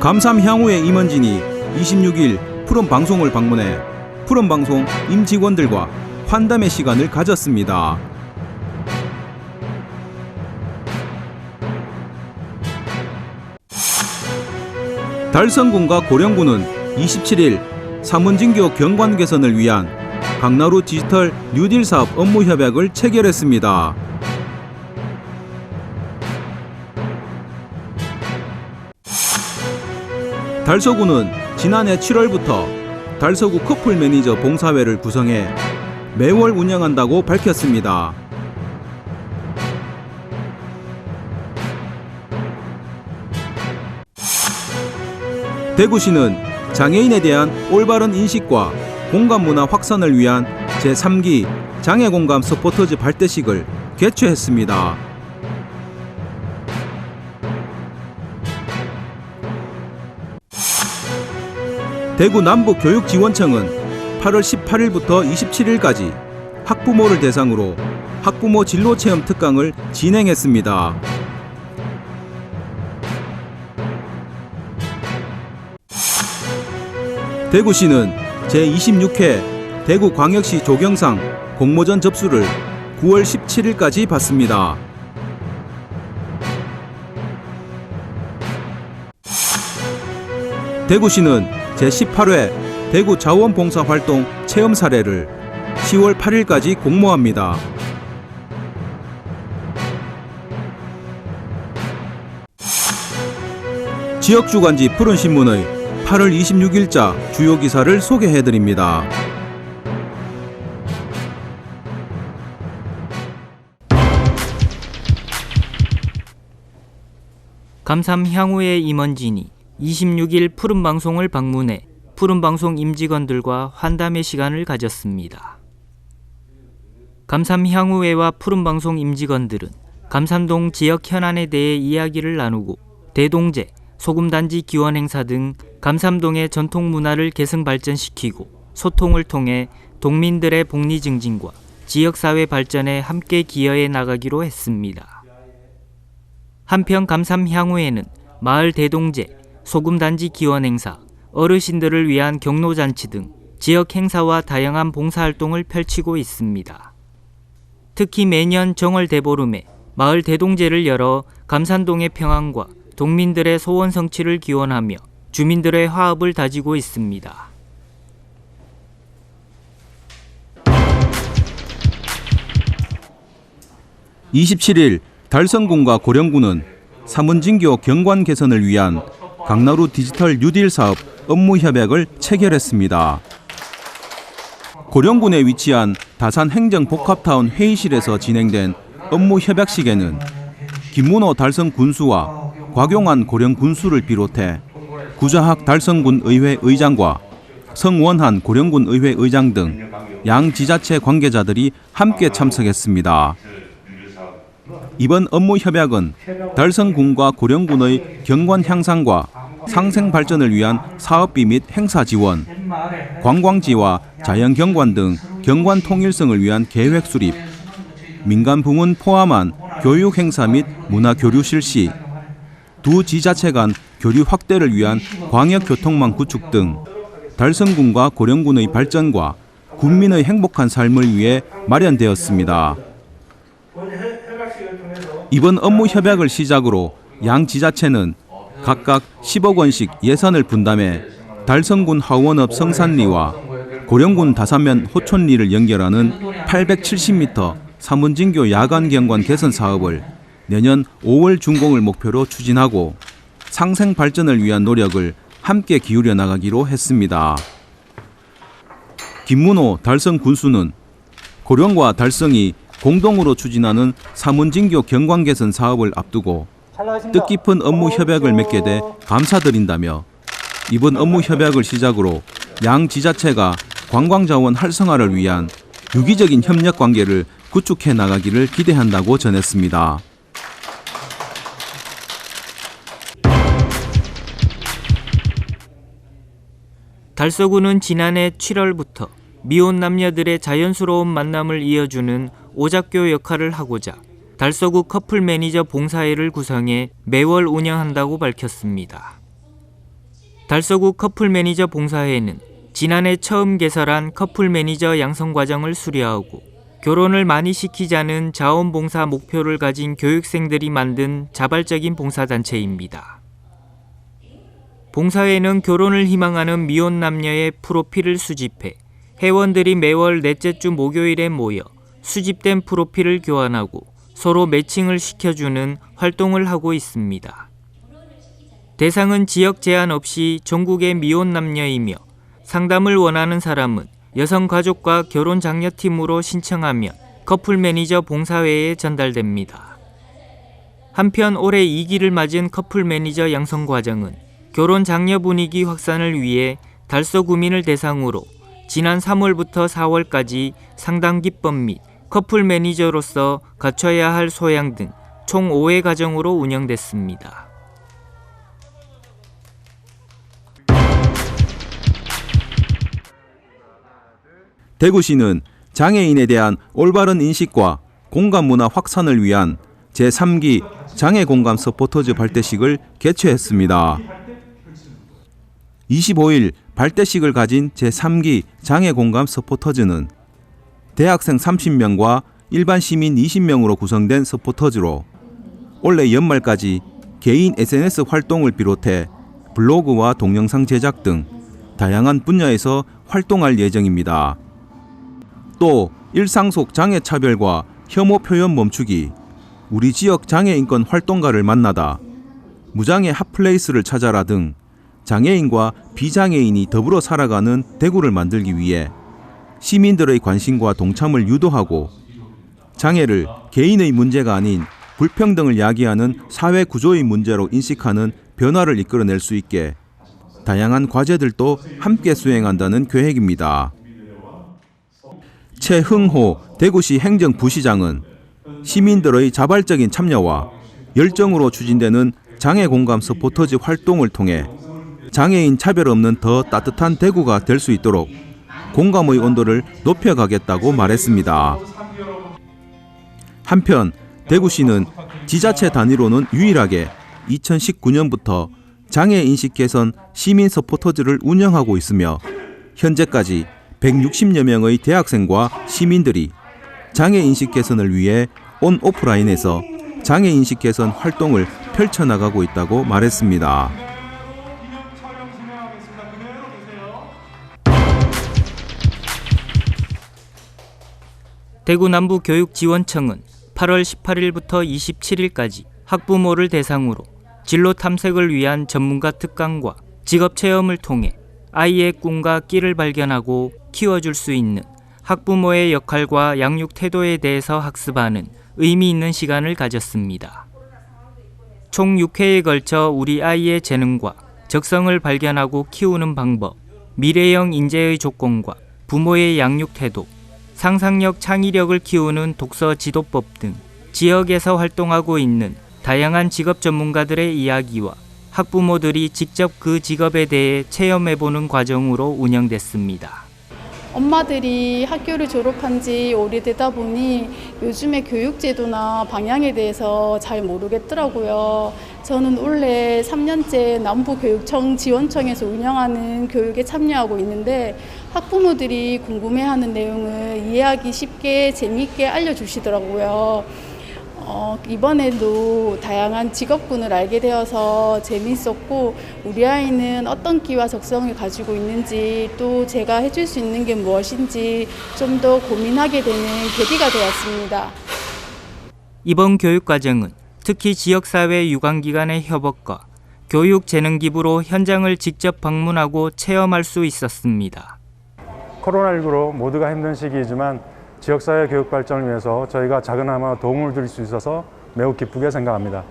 감삼 향후의 임원진이 26일 푸른방송을 방문해 푸른방송 임직원들과 환담의 시간을 가졌습니다. 달성군과 고령군은 27일 삼원진교 경관 개선을 위한 강나루 디지털 뉴딜 사업 업무 협약을 체결했습니다. 달서구는 지난해 7월부터 달서구 커플 매니저 봉사회를 구성해 매월 운영한다고 밝혔습니다. 대구시는 장애인에 대한 올바른 인식과 공감문화 확산을 위한 제3기 장애공감 서포터즈 발대식을 개최했습니다. 대구 남북교육지원청은 8월 18일부터 27일까지 학부모를 대상으로 학부모 진로체험 특강을 진행했습니다. 대구시는 제26회 대구광역시 조경상 공모전 접수를 9월 17일까지 받습니다. 대구시는 제18회 대구 자원봉사활동 체험 사례를 10월 8일까지 공모합니다. 지역주간지 푸른신문의 8월 26일자 주요 기사를 소개해드립니다. 감삼 향후의 임원진이 26일 푸른방송을 방문해 푸른방송 임직원들과 환담의 시간을 가졌습니다. 감삼 향후회와 푸른방송 임직원들은 감삼동 지역 현안에 대해 이야기를 나누고 대동제, 소금단지 기원 행사 등 감삼동의 전통 문화를 계승 발전시키고 소통을 통해 동민들의 복리 증진과 지역사회 발전에 함께 기여해 나가기로 했습니다. 한편 감삼 향후회는 마을 대동제, 소금단지 기원 행사, 어르신들을 위한 경로잔치 등 지역 행사와 다양한 봉사활동을 펼치고 있습니다. 특히 매년 정월 대보름에 마을 대동제를 열어 감산동의 평안과 동민들의 소원 성취를 기원하며 주민들의 화합을 다지고 있습니다. (27일) 달성군과 고령군은 삼원진교 경관 개선을 위한 강나루 디지털 뉴딜 사업 업무 협약을 체결했습니다. 고령군에 위치한 다산 행정복합타운 회의실에서 진행된 업무 협약식에는 김문호 달성군수와 곽용환 고령군수를 비롯해 구자학 달성군 의회 의장과 성원한 고령군 의회 의장 등 양지자체 관계자들이 함께 참석했습니다. 이번 업무 협약은 달성군과 고령군의 경관 향상과 상생 발전을 위한 사업비 및 행사 지원, 관광지와 자연경관 등 경관 통일성을 위한 계획 수립, 민간 부문 포함한 교육 행사 및 문화 교류 실시, 두 지자체 간 교류 확대를 위한 광역교통망 구축 등 달성군과 고령군의 발전과 군민의 행복한 삶을 위해 마련되었습니다. 이번 업무 협약을 시작으로 양 지자체는 각각 10억 원씩 예산을 분담해 달성군 하원읍 성산리와 고령군 다산면 호촌리를 연결하는 870m 삼원진교 야간경관 개선 사업을 내년 5월 준공을 목표로 추진하고 상생 발전을 위한 노력을 함께 기울여 나가기로 했습니다. 김문호 달성군수는 고령과 달성이 공동으로 추진하는 삼원진교 경관 개선 사업을 앞두고 뜻깊은 업무 협약을 맺게 돼 감사드린다며 이번 업무 협약을 시작으로 양 지자체가 관광자원 활성화를 위한 유기적인 협력 관계를 구축해 나가기를 기대한다고 전했습니다. 달서구는 지난해 7월부터 미혼 남녀들의 자연스러운 만남을 이어주는 오작교 역할을 하고자 달서구 커플 매니저 봉사회를 구성해 매월 운영한다고 밝혔습니다. 달서구 커플 매니저 봉사회는 지난해 처음 개설한 커플 매니저 양성 과정을 수료하고 결혼을 많이 시키자는 자원봉사 목표를 가진 교육생들이 만든 자발적인 봉사단체입니다. 봉사회는 결혼을 희망하는 미혼 남녀의 프로필을 수집해 회원들이 매월 넷째 주 목요일에 모여 수집된 프로필을 교환하고 서로 매칭을 시켜주는 활동을 하고 있습니다. 대상은 지역 제한 없이 전국의 미혼 남녀이며 상담을 원하는 사람은 여성가족과 결혼장려팀으로 신청하면 커플 매니저 봉사회에 전달됩니다. 한편 올해 2기를 맞은 커플 매니저 양성 과정은 결혼장려 분위기 확산을 위해 달서구민을 대상으로 지난 3월부터 4월까지 상담 기법 및 커플 매니저로서 갖춰야 할 소양 등 총 5회 과정으로 운영됐습니다. 대구시는 장애인에 대한 올바른 인식과 공감 문화 확산을 위한 제3기 장애공감 서포터즈 발대식을 개최했습니다. 25일 발대식을 가진 제3기 장애공감 서포터즈는 대학생 30명과 일반 시민 20명으로 구성된 서포터즈로 올해 연말까지 개인 SNS 활동을 비롯해 블로그와 동영상 제작 등 다양한 분야에서 활동할 예정입니다. 또 일상 속 장애 차별과 혐오 표현 멈추기, 우리 지역 장애인권 활동가를 만나다, 무장애 핫플레이스를 찾아라 등 장애인과 비장애인이 더불어 살아가는 대구를 만들기 위해 시민들의 관심과 동참을 유도하고 장애를 개인의 문제가 아닌 불평등을 야기하는 사회 구조의 문제로 인식하는 변화를 이끌어낼 수 있게 다양한 과제들도 함께 수행한다는 계획입니다. 최흥호 대구시 행정부시장은 시민들의 자발적인 참여와 열정으로 추진되는 장애공감 서포터즈 활동을 통해 장애인 차별 없는 더 따뜻한 대구가 될 수 있도록 공감의 온도를 높여가겠다고 말했습니다. 한편 대구시는 지자체 단위로는 유일하게 2019년부터 장애인식 개선 시민 서포터즈를 운영하고 있으며 현재까지 160여 명의 대학생과 시민들이 장애인식 개선을 위해 온 오프라인에서 장애인식 개선 활동을 펼쳐나가고 있다고 말했습니다. 대구 남부교육지원청은 8월 18일부터 27일까지 학부모를 대상으로 진로 탐색을 위한 전문가 특강과 직업체험을 통해 아이의 꿈과 끼를 발견하고 키워줄 수 있는 학부모의 역할과 양육 태도에 대해서 학습하는 의미 있는 시간을 가졌습니다. 총 6회에 걸쳐 우리 아이의 재능과 적성을 발견하고 키우는 방법, 미래형 인재의 조건과 부모의 양육 태도, 상상력 창의력을 키우는 독서 지도법 등 지역에서 활동하고 있는 다양한 직업 전문가들의 이야기와 학부모들이 직접 그 직업에 대해 체험해보는 과정으로 운영됐습니다. 엄마들이 학교를 졸업한 지 오래되다 보니 요즘의 교육제도나 방향에 대해서 잘 모르겠더라고요. 저는 올해 3년째 남부교육청 지원청에서 운영하는 교육에 참여하고 있는데 학부모들이 궁금해하는 내용을 이해하기 쉽게 재미있게 알려주시더라고요. 이번에도 다양한 직업군을 알게 되어서 재밌었고 우리 아이는 어떤 끼와 적성을 가지고 있는지 또 제가 해줄 수 있는 게 무엇인지 좀 더 고민하게 되는 계기가 되었습니다. 이번 교육과정은 특히 지역사회 유관기관의 협업과 교육재능기부로 현장을 직접 방문하고 체험할 수 있었습니다. 코로나19로 모두가 힘든 시기이지만 지역사회 교육 발전을 위해서 저희가 작은아마 도움을 드릴 수 있어서 매우 기쁘게 생각합니다.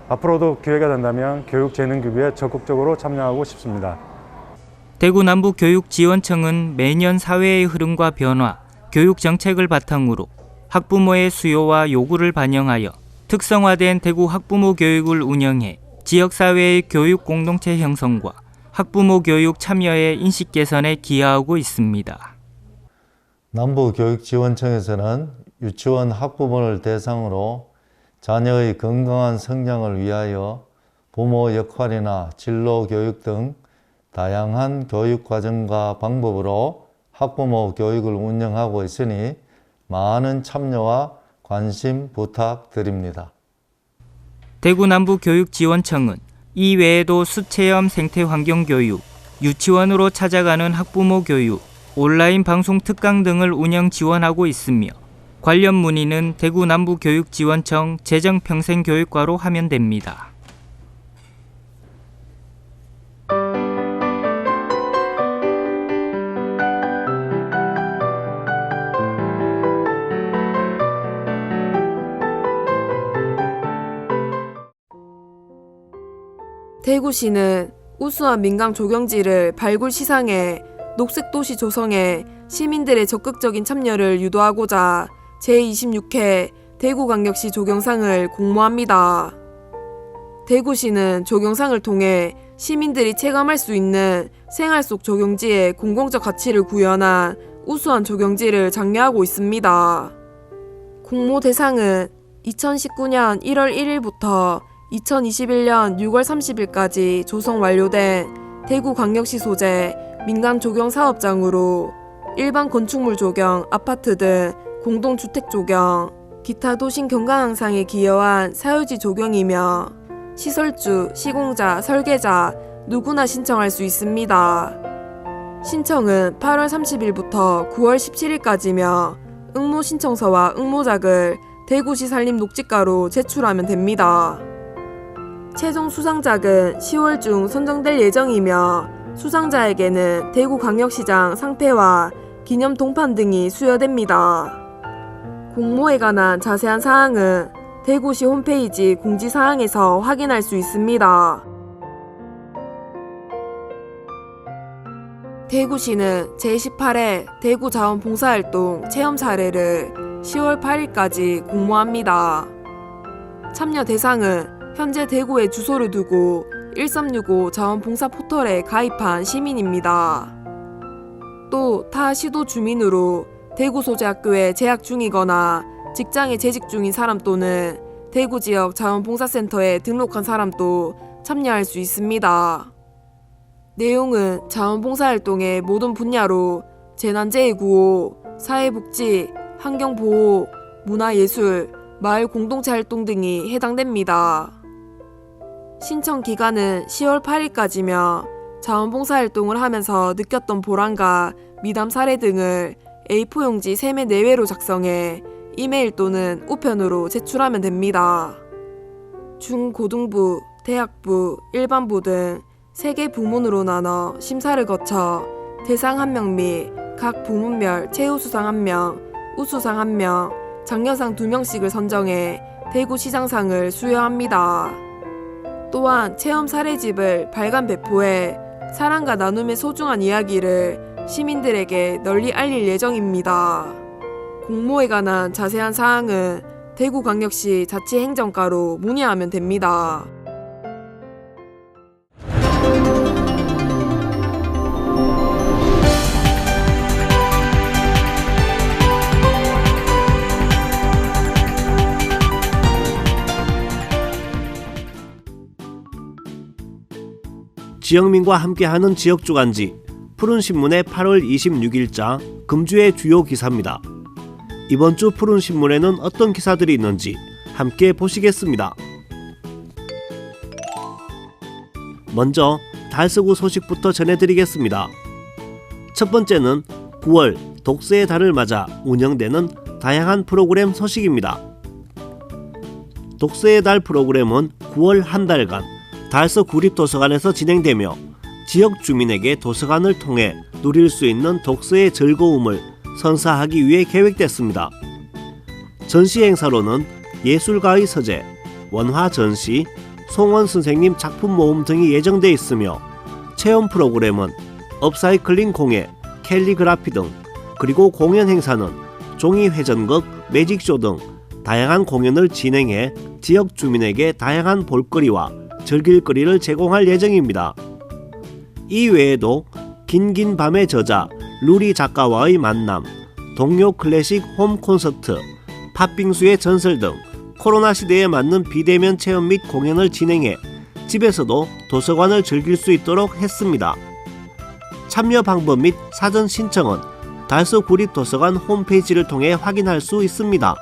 앞으로도 기회가 된다면 교육재능기부에 적극적으로 참여하고 싶습니다. 대구 남부교육지원청은 매년 사회의 흐름과 변화, 교육 정책을 바탕으로 학부모의 수요와 요구를 반영하여 특성화된 대구 학부모 교육을 운영해 지역사회의 교육 공동체 형성과 학부모 교육 참여의 인식 개선에 기여하고 있습니다. 남부교육지원청에서는 유치원 학부모를 대상으로 자녀의 건강한 성장을 위하여 부모 역할이나 진로 교육 등 다양한 교육 과정과 방법으로 학부모 교육을 운영하고 있으니 많은 참여와 관심 부탁드립니다. 대구 남부교육지원청은 이 외에도 수체험 생태환경교육, 유치원으로 찾아가는 학부모 교육, 온라인 방송 특강 등을 운영 지원하고 있으며 관련 문의는 대구 남부교육지원청 재정평생교육과로 하면 됩니다. 대구시는 우수한 민간 조경지를 발굴 시상에 녹색도시 조성에 시민들의 적극적인 참여를 유도하고자 제26회 대구광역시 조경상을 공모합니다. 대구시는 조경상을 통해 시민들이 체감할 수 있는 생활 속 조경지의 공공적 가치를 구현한 우수한 조경지를 장려하고 있습니다. 공모 대상은 2019년 1월 1일부터 2021년 6월 30일까지 조성 완료된 대구광역시 소재 민간 조경 사업장으로 일반 건축물 조경, 아파트 등 공동주택 조경, 기타 도심 경관 향상에 기여한 사유지 조경이며 시설주, 시공자, 설계자 누구나 신청할 수 있습니다. 신청은 8월 30일부터 9월 17일까지며 응모 신청서와 응모작을 대구시 산림 녹지가로 제출하면 됩니다. 최종 수상작은 10월 중 선정될 예정이며 수상자에게는 대구광역시장 상패와 기념 동판 등이 수여됩니다. 공모에 관한 자세한 사항은 대구시 홈페이지 공지사항에서 확인할 수 있습니다. 대구시는 제18회 대구자원봉사활동 체험 사례를 10월 8일까지 공모합니다. 참여 대상은 현재 대구에 주소를 두고 1365 자원봉사 포털에 가입한 시민입니다. 또 타 시도 주민으로 대구 소재 학교에 재학 중이거나 직장에 재직 중인 사람 또는 대구 지역 자원봉사센터에 등록한 사람도 참여할 수 있습니다. 내용은 자원봉사활동의 모든 분야로 재난재해구호, 사회복지, 환경보호, 문화예술, 마을 공동체 활동 등이 해당됩니다. 신청 기간은 10월 8일까지며 자원봉사활동을 하면서 느꼈던 보람과 미담 사례 등을 A4 용지 3매 내외로 작성해 이메일 또는 우편으로 제출하면 됩니다. 중고등부, 대학부, 일반부 등 3개 부문으로 나눠 심사를 거쳐 대상 1명 및 각 부문별 최우수상 1명, 우수상 1명, 장려상 2명씩을 선정해 대구시장상을 수여합니다. 또한 체험 사례집을 발간 배포해 사랑과 나눔의 소중한 이야기를 시민들에게 널리 알릴 예정입니다. 공모에 관한 자세한 사항은 대구광역시 자치행정과로 문의하면 됩니다. 지역민과 함께하는 지역주간지 푸른신문의 8월 26일자 금주의 주요 기사입니다. 이번 주 푸른신문에는 어떤 기사들이 있는지 함께 보시겠습니다. 먼저 달서구 소식부터 전해드리겠습니다. 첫 번째는 9월 독서의 달을 맞아 운영되는 다양한 프로그램 소식입니다. 독서의 달 프로그램은 9월 한 달간 달서 구립도서관에서 진행되며 지역 주민에게 도서관을 통해 누릴 수 있는 독서의 즐거움을 선사하기 위해 계획됐습니다. 전시 행사로는 예술가의 서재, 원화 전시, 송원 선생님 작품 모음 등이 예정돼 있으며 체험 프로그램은 업사이클링 공예, 캘리그라피 등, 그리고 공연 행사는 종이 회전극, 매직쇼 등 다양한 공연을 진행해 지역 주민에게 다양한 볼거리와 즐길 거리를 제공할 예정입니다. 이 외에도 긴긴 밤의 저자 루리 작가와의 만남, 동요 클래식 홈 콘서트, 팥빙수의 전설 등 코로나 시대에 맞는 비대면 체험 및 공연을 진행해 집에서도 도서관을 즐길 수 있도록 했습니다. 참여 방법 및 사전 신청은 달서구립도서관 홈페이지를 통해 확인할 수 있습니다.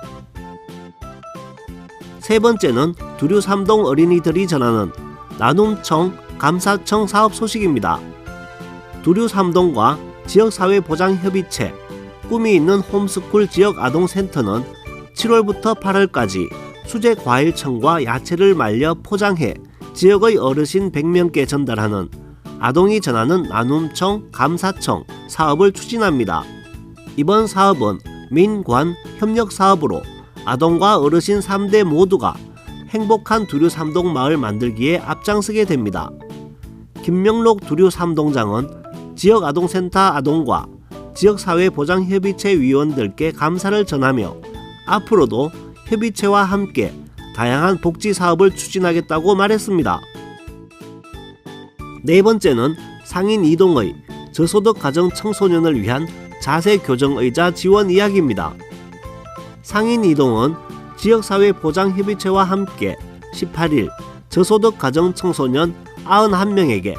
세 번째는 두류삼동 어린이들이 전하는 나눔청, 감사청 사업 소식입니다. 두류삼동과 지역사회보장협의체, 꿈이 있는 홈스쿨 지역아동센터는 7월부터 8월까지 수제과일청과 야채를 말려 포장해 지역의 어르신 100명께 전달하는 아동이 전하는 나눔청, 감사청 사업을 추진합니다. 이번 사업은 민관 협력사업으로 아동과 어르신 3대 모두가 행복한 두류삼동 마을 만들기에 앞장서게 됩니다. 김명록 두류삼동장은 지역아동센터 아동과 지역사회보장협의체 위원들께 감사를 전하며 앞으로도 협의체와 함께 다양한 복지사업을 추진하겠다고 말했습니다. 네 번째는 상인 이동의 저소득 가정 청소년을 위한 자세교정의자 지원 이야기입니다. 상인 이동은 지역사회보장협의체와 함께 18일 저소득 가정 청소년 91명에게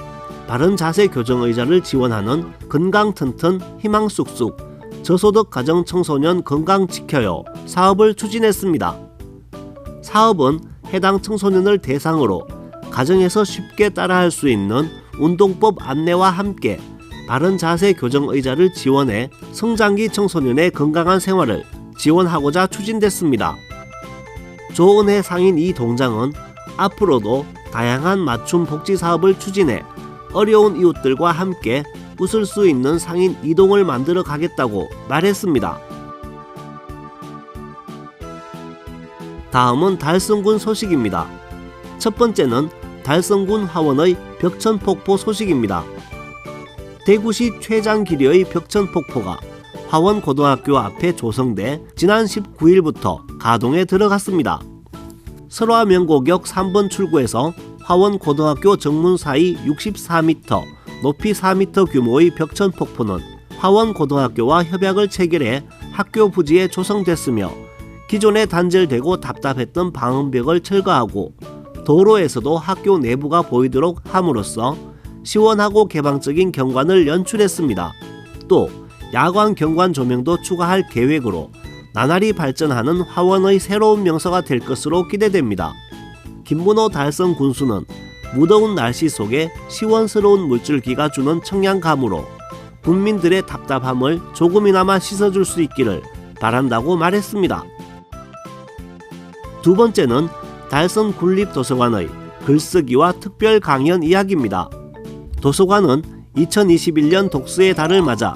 바른 자세 교정의자를 지원하는 건강튼튼 희망쑥쑥 저소득 가정 청소년 건강 지켜요 사업을 추진했습니다. 사업은 해당 청소년을 대상으로 가정에서 쉽게 따라할 수 있는 운동법 안내와 함께 바른 자세 교정의자를 지원해 성장기 청소년의 건강한 생활을 지원하고자 추진됐습니다. 조은혜 상인 이 동장은 앞으로도 다양한 맞춤 복지 사업을 추진해 어려운 이웃들과 함께 웃을 수 있는 상인 이동을 만들어 가겠다고 말했습니다. 다음은 달성군 소식입니다. 첫 번째는 달성군 화원의 벽천폭포 소식입니다. 대구시 최장길이의 벽천폭포가 화원고등학교 앞에 조성돼 지난 19일부터 가동에 들어갔습니다. 설화명고역 3번 출구에서 화원고등학교 정문 사이 64m, 높이 4m 규모의 벽천폭포는 화원고등학교와 협약을 체결해 학교 부지에 조성됐으며 기존에 단절되고 답답했던 방음벽을 철거하고 도로에서도 학교 내부가 보이도록 함으로써 시원하고 개방적인 경관을 연출했습니다. 또 야광 경관 조명도 추가할 계획으로 나날이 발전하는 화원의 새로운 명소가 될 것으로 기대됩니다. 김문호 달성 군수는 무더운 날씨 속에 시원스러운 물줄기가 주는 청량감으로 국민들의 답답함을 조금이나마 씻어줄 수 있기를 바란다고 말했습니다. 두 번째는 달성 군립도서관의 글쓰기와 특별 강연 이야기입니다. 도서관은 2021년 독서의 달을 맞아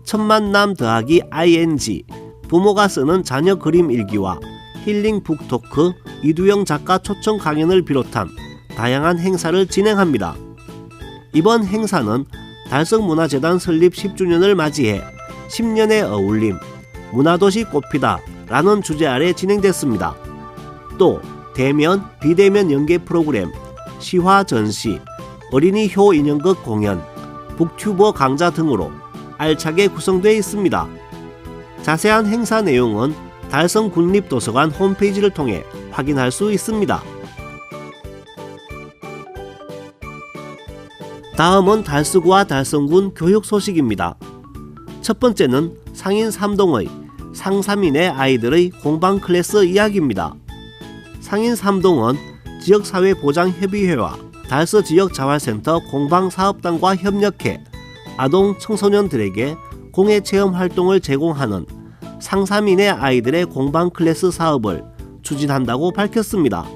천만남 더하기 ing 부모가 쓰는 자녀 그림 일기와 힐링 북토크 이두영 작가 초청 강연을 비롯한 다양한 행사를 진행합니다. 이번 행사는 달성문화재단 설립 10주년을 맞이해 10년의 어울림, 문화도시 꽃피다 라는 주제 아래 진행됐습니다. 또 대면, 비대면 연계 프로그램, 시화 전시, 어린이 효 인형극 공연, 북튜버 강좌 등으로 알차게 구성되어 있습니다. 자세한 행사 내용은 달성 군립도서관 홈페이지를 통해 확인할 수 있습니다. 다음은 달서구와 달성군 교육 소식입니다. 첫 번째는 상인 3동의 상삼인의 아이들의 공방 클래스 이야기입니다. 상인 3동은 지역사회보장협의회와 달서지역자활센터 공방사업단과 협력해 아동 청소년들에게 공예체험 활동을 제공하는 상삼인의 아이들의 공방 클래스 사업을 추진한다고 밝혔습니다.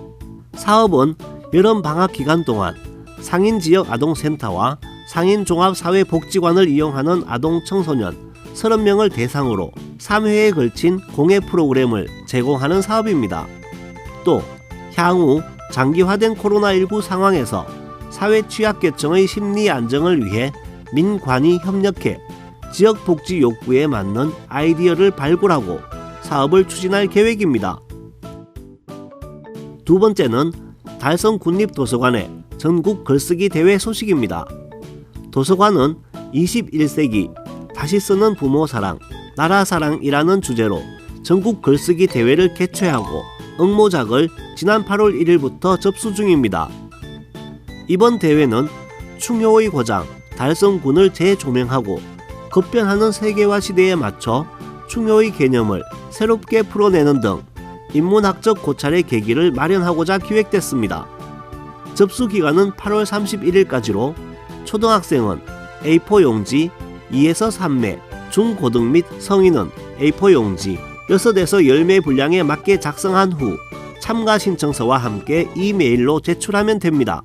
사업은 여름 방학 기간 동안 상인지역 아동센터와 상인종합사회복지관을 이용하는 아동 청소년 30명을 대상으로 3회에 걸친 공예 프로그램을 제공하는 사업입니다. 또 향후 장기화된 코로나19 상황에서 사회 취약계층의 심리 안정을 위해 민관이 협력해 지역 복지 욕구에 맞는 아이디어를 발굴하고 사업을 추진할 계획입니다. 두 번째는 달성 군립도서관의 전국 글쓰기 대회 소식입니다. 도서관은 21세기 다시 쓰는 부모 사랑, 나라 사랑이라는 주제로 전국 글쓰기 대회를 개최하고 응모작을 지난 8월 1일부터 접수 중입니다. 이번 대회는 충효의 고장 달성군을 재조명하고 급변하는 세계화 시대에 맞춰 충효의 개념을 새롭게 풀어내는 등 인문학적 고찰의 계기를 마련하고자 기획됐습니다. 접수 기간은 8월 31일까지로 초등학생은 A4 용지 2에서 3매, 중고등 및 성인은 A4 용지 6에서 10매 분량에 맞게 작성한 후 참가 신청서와 함께 이메일로 제출하면 됩니다.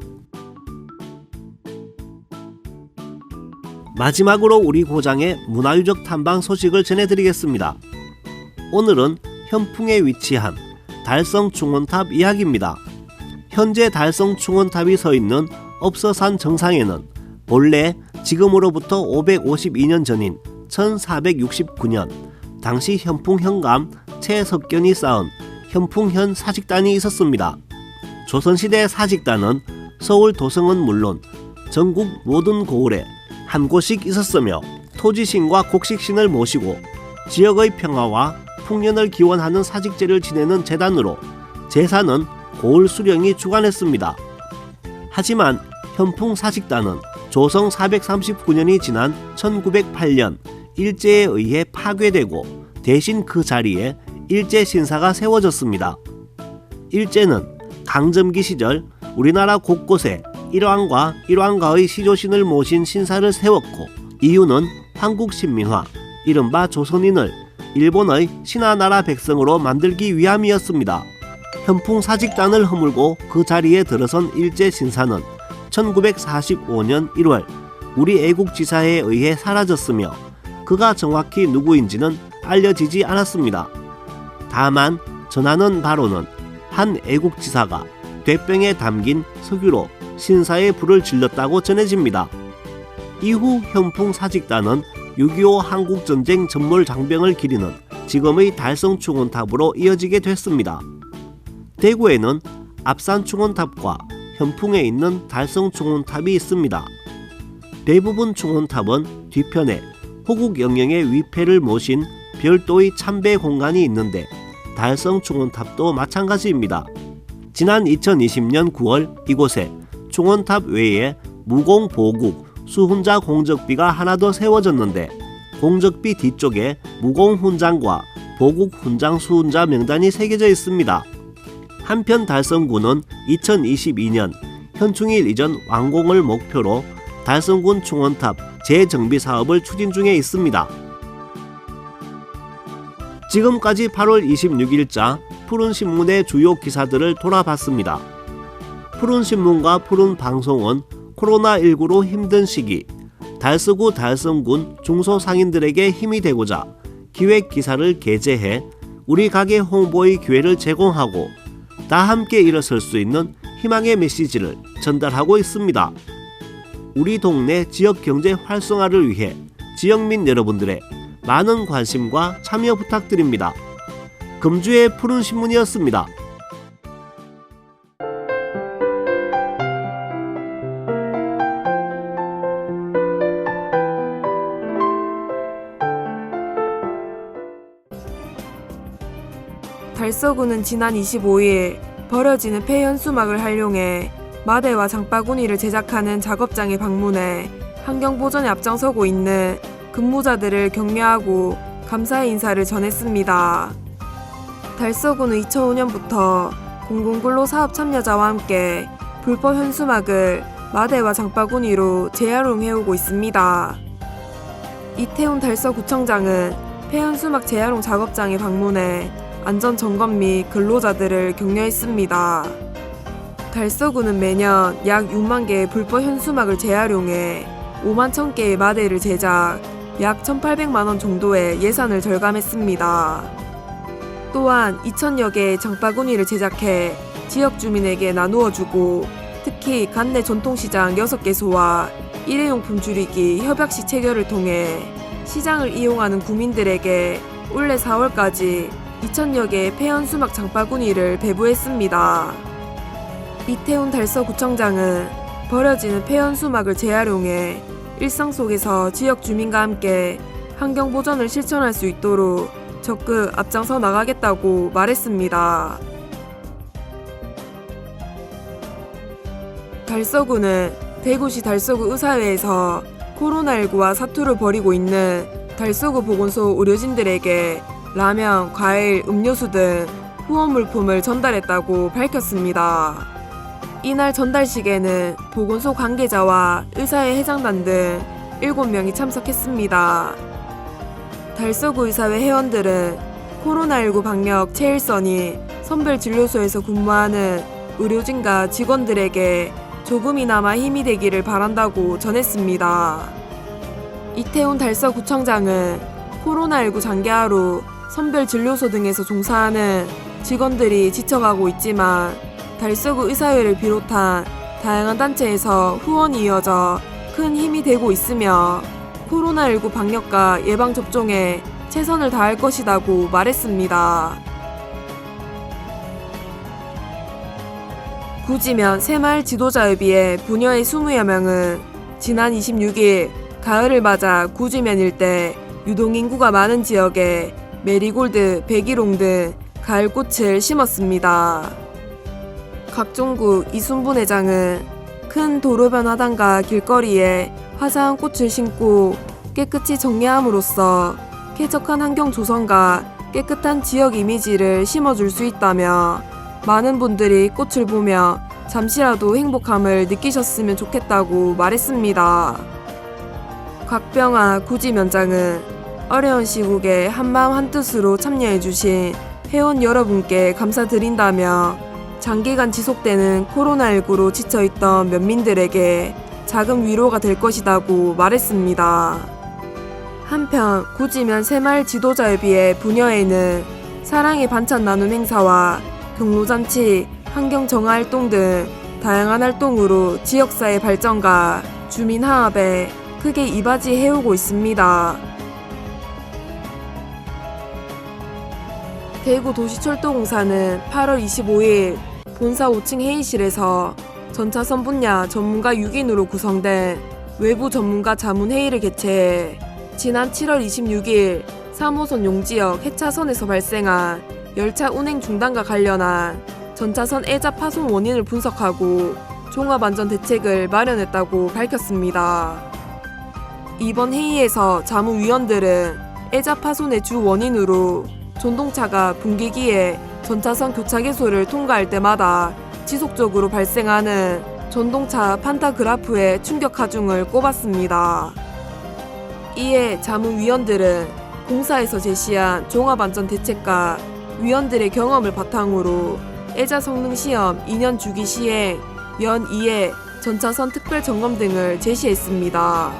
마지막으로 우리 고장의 문화유적 탐방 소식을 전해드리겠습니다. 오늘은 현풍에 위치한 달성충원탑 이야기입니다. 현재 달성충원탑이 서 있는 업서산 정상에는 본래 지금으로부터 552년 전인 1469년 당시 현풍 현감 최석견이 쌓은 현풍현 사직단이 있었습니다. 조선시대 사직단은 서울 도성은 물론 전국 모든 고을에 한 곳씩 있었으며 토지신과 곡식신을 모시고 지역의 평화와 풍년을 기원하는 사직제를 지내는 제단으로 제사는 고을 수령이 주관했습니다. 하지만 현풍 사직단은 조성 439년이 지난 1908년 일제에 의해 파괴되고 대신 그 자리에 일제 신사가 세워졌습니다. 일제는 강점기 시절 우리나라 곳곳에 일왕과 일왕가의 시조신을 모신 신사를 세웠고 이유는 한국신민화, 이른바 조선인을 일본의 신하나라 백성으로 만들기 위함이었습니다. 현풍 사직단을 허물고 그 자리에 들어선 일제 신사는 1945년 1월 우리 애국지사에 의해 사라졌으며 그가 정확히 누구인지는 알려지지 않았습니다. 다만 전하는 바로는 한 애국지사가 돛병에 담긴 석유로 신사에 불을 질렀다고 전해집니다. 이후 현풍 사직단은 6.25 한국전쟁 전몰 장병을 기리는 지금의 달성충원탑으로 이어지게 됐습니다. 대구에는 압산충원탑과 현풍에 있는 달성충원탑이 있습니다. 대부분 충원탑은 뒤편에 호국 영령의 위패를 모신 별도의 참배 공간이 있는데 달성충원탑도 마찬가지입니다. 지난 2020년 9월 이곳에 충원탑 외에 무공 보국 수훈자 공적비가 하나 더 세워졌는데 공적비 뒤쪽에 무공 훈장과 보국 훈장 수훈자 명단이 새겨져 있습니다. 한편 달성군은 2022년 현충일 이전 완공을 목표로 달성군 충원탑 재정비 사업을 추진 중에 있습니다. 지금까지 8월 26일자 푸른신문의 주요 기사들을 돌아봤습니다. 푸른신문과 푸른방송은 코로나19로 힘든 시기 달서구 달성군 중소상인들에게 힘이 되고자 기획기사를 게재해 우리 가게 홍보의 기회를 제공하고 다 함께 일어설 수 있는 희망의 메시지를 전달하고 있습니다. 우리 동네 지역경제 활성화를 위해 지역민 여러분들의 많은 관심과 참여 부탁드립니다. 금주의 푸른신문이었습니다. 달서구는 지난 25일 버려지는 폐현수막을 활용해 마대와 장바구니를 제작하는 작업장에 방문해 환경보전에 앞장서고 있는 근무자들을 격려하고 감사의 인사를 전했습니다. 달서구는 2005년부터 공공근로 사업 참여자와 함께 불법 현수막을 마대와 장바구니로 재활용해오고 있습니다. 이태훈 달서구청장은 폐현수막 재활용 작업장에 방문해 안전점검 및 근로자들을 격려했습니다. 달서구는 매년 약 6만 개의 불법 현수막을 재활용해 5만 1,000개의 마대를 제작, 약 1,800만 원 정도의 예산을 절감했습니다. 또한 2,000여 개의 장바구니를 제작해 지역 주민에게 나누어주고 특히 관내 전통시장 6개소와 일회용품 줄이기 협약시 체결을 통해 시장을 이용하는 구민들에게 올해 4월까지 2,000여 개의 폐현수막 장바구니를 배부했습니다. 이태훈 달서구청장은 버려지는 폐현수막을 재활용해 일상 속에서 지역 주민과 함께 환경 보전을 실천할 수 있도록 적극 앞장서 나가겠다고 말했습니다. 달서구는 대구시 달서구 의사회에서 코로나19와 사투를 벌이고 있는 달서구 보건소 의료진들에게 라면, 과일, 음료수 등 후원 물품을 전달했다고 밝혔습니다. 이날 전달식에는 보건소 관계자와 의사회 회장단 등 7명이 참석했습니다. 달서구 의사회 회원들은 코로나19 방역 최일선이 선별진료소에서 근무하는 의료진과 직원들에게 조금이나마 힘이 되기를 바란다고 전했습니다. 이태훈 달서구청장은 코로나19 장기화로 선별진료소 등에서 종사하는 직원들이 지쳐가고 있지만 달서구 의사회를 비롯한 다양한 단체에서 후원이 이어져 큰 힘이 되고 있으며 코로나19 방역과 예방접종에 최선을 다할 것이라고 말했습니다. 구지면 새마을 지도자협의회 부녀회 20여 명은 지난 26일 가을을 맞아 구지면 일대 유동인구가 많은 지역에 메리골드, 백일홍 등 가을꽃을 심었습니다. 각종국 이순분 회장은 큰 도로변 하단과 길거리에 화사한 꽃을 심고 깨끗이 정리함으로써 쾌적한 환경 조성과 깨끗한 지역 이미지를 심어줄 수 있다며 많은 분들이 꽃을 보며 잠시라도 행복함을 느끼셨으면 좋겠다고 말했습니다. 곽병아 구지면장은 어려운 시국에 한마음 한뜻으로 참여해주신 회원 여러분께 감사드린다며 장기간 지속되는 코로나19로 지쳐있던 면민들에게 작은 위로가 될 것이라고 말했습니다. 한편 구지면 새마을 지도자협의회 부녀회는 사랑의 반찬 나눔 행사와 경로잔치, 환경정화활동 등 다양한 활동으로 지역사회 발전과 주민 화합에 크게 이바지해오고 있습니다. 대구도시철도공사는 8월 25일 본사 5층 회의실에서 전차선 분야 전문가 6인으로 구성된 외부 전문가 자문회의를 개최해 지난 7월 26일 3호선 용지역 해차선에서 발생한 열차 운행 중단과 관련한 전차선 애자 파손 원인을 분석하고 종합안전 대책을 마련했다고 밝혔습니다. 이번 회의에서 자문위원들은 애자 파손의 주 원인으로 전동차가 분기기에 전차선 교차계소를 통과할 때마다 지속적으로 발생하는 전동차 판타그라프의 충격 하중을 꼽았습니다. 이에 자문위원들은 공사에서 제시한 종합안전 대책과 위원들의 경험을 바탕으로 애자 성능시험 2년 주기 시행, 연 2회 전차선 특별점검 등을 제시했습니다.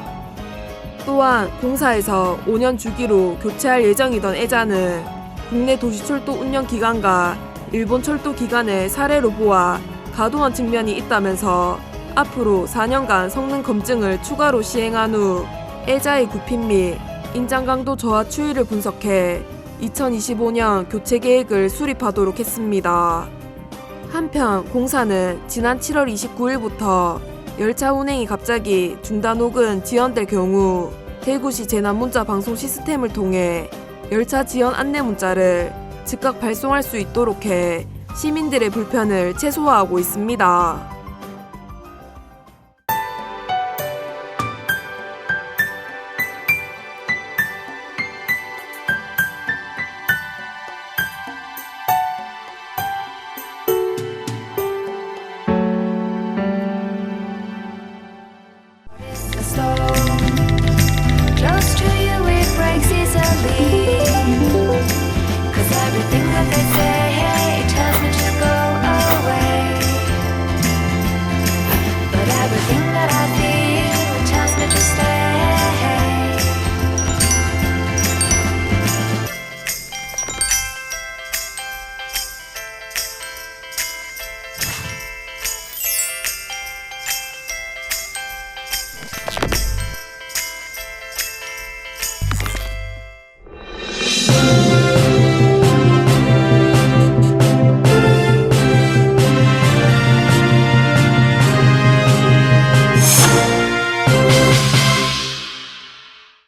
또한 공사에서 5년 주기로 교체할 예정이던 애자는 국내 도시철도 운영기관과 일본 철도기관의 사례로 보아 과도한 측면이 있다면서 앞으로 4년간 성능 검증을 추가로 시행한 후 애자의 굽힘 및 인장 강도 저하 추이를 분석해 2025년 교체 계획을 수립하도록 했습니다. 한편 공사는 지난 7월 29일부터 열차 운행이 갑자기 중단 혹은 지연될 경우 대구시 재난문자 방송 시스템을 통해 열차 지연 안내 문자를 즉각 발송할 수 있도록 해 시민들의 불편을 최소화하고 있습니다. Close to you, it breaks easily. 'Cause everything that they say